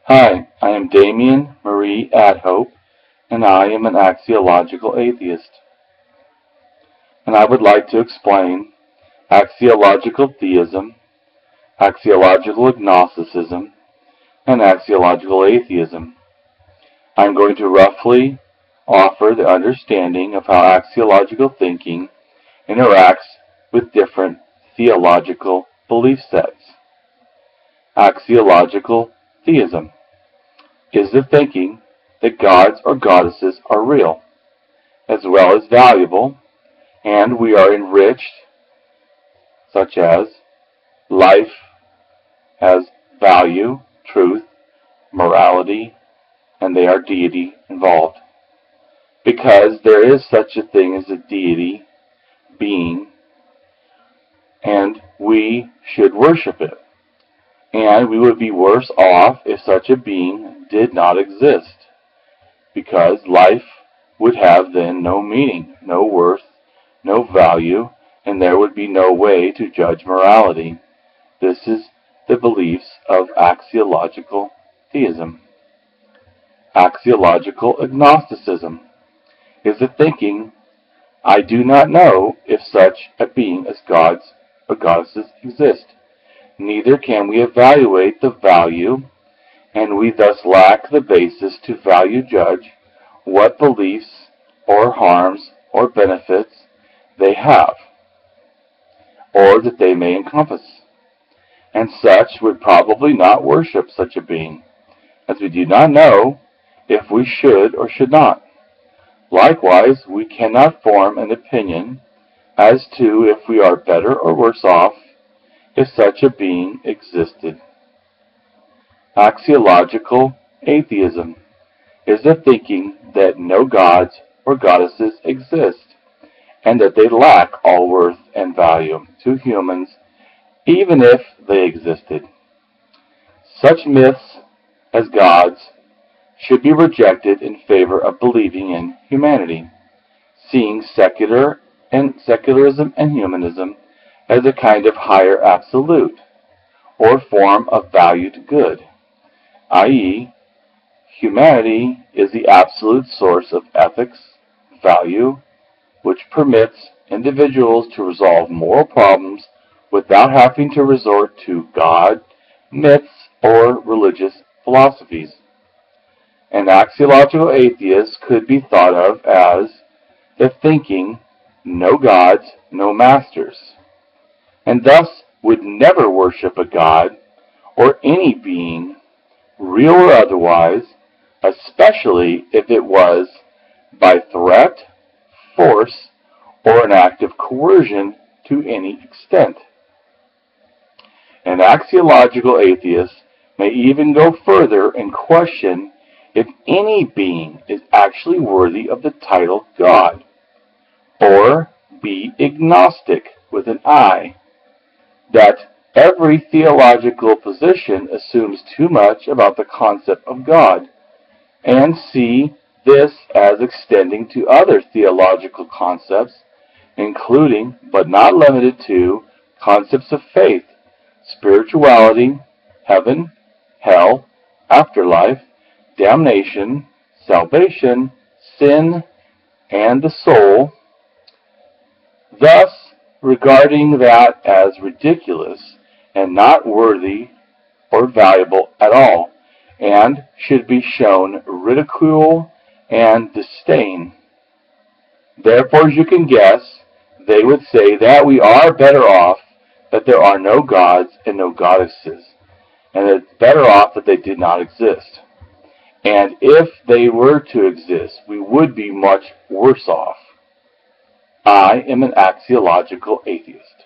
Hi, I am Damien Marie Adhope, and I am an axiological atheist. And I would like to explain axiological theism, axiological agnosticism, and axiological atheism. I'm going to roughly offer the understanding of how axiological thinking interacts with different theological belief sets. Axiological theism is the thinking that gods or goddesses are real, as well as valuable, and we are enriched, such as life has value, truth, morality, and they are deity involved. Because there is such a thing as a deity being, and we should worship it. And we would be worse off if such a being did not exist, because life would have then no meaning, no worth, no value, and there would be no way to judge morality. This is the beliefs of axiological theism. Axiological agnosticism is the thinking, I do not know if such a being as gods or goddesses exist. Neither can we evaluate the value, and we thus lack the basis to value judge what beliefs or harms or benefits they have, or that they may encompass. And such would probably not worship such a being, as we do not know if we should or should not. Likewise, we cannot form an opinion as to if we are better or worse off if such a being existed. Axiological atheism is the thinking that no gods or goddesses exist, and that they lack all worth and value to humans, even if they existed. Such myths as gods should be rejected in favor of believing in humanity, seeing secularism and humanism as a kind of higher absolute, or form of valued good, i.e., humanity is the absolute source of ethics, value, which permits individuals to resolve moral problems without having to resort to God, myths, or religious philosophies. An axiological atheist could be thought of as the thinking, no gods, no masters, and thus would never worship a god or any being, real or otherwise, especially if it was by threat, force, or an act of coercion to any extent. An axiological atheist may even go further and question if any being is actually worthy of the title God, or be agnostic with an I, that every theological position assumes too much about the concept of God, and see this as extending to other theological concepts, including, but not limited to, concepts of faith, spirituality, heaven, hell, afterlife, damnation, salvation, sin, and the soul, thus regarding that as ridiculous and not worthy or valuable at all, and should be shown ridicule and disdain. Therefore, as you can guess, they would say that we are better off that there are no gods and no goddesses, and it's better off that they did not exist. And if they were to exist, we would be much worse off. I am an axiological atheist.